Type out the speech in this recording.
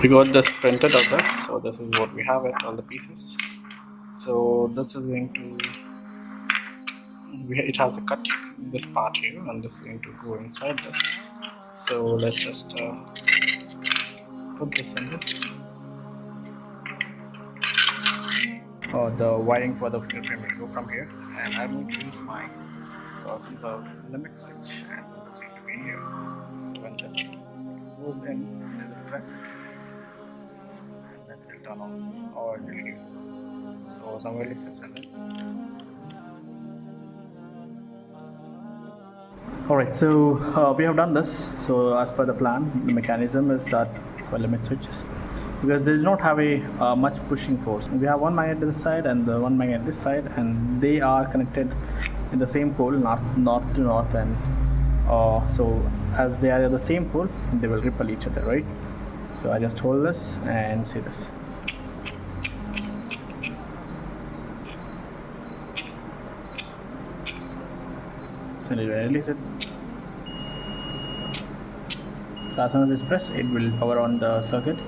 We got this printed out there, so this is what we have it, all the pieces. So this is going to, it has a cut, this part here, and this is going to go inside this. So let's just put this in this. The wiring for the fingerprint will go from here, and I'm going to use my some sort of limit switch, and it's going to be here. So when this goes in, it will press it, and then it will turn on or it will leave. So somewhere like this, and then. Alright, so we have done this. So as per the plan, the mechanism is that for limit switches, because they do not have a much pushing force. We have one magnet this side and the one magnet this side, and they are connected in the same pole, north to north, and so as they are at the same pole, they will repel each other, right? So I just hold this and see this. So you release it. So as soon as it's pressed, it will power on the circuit.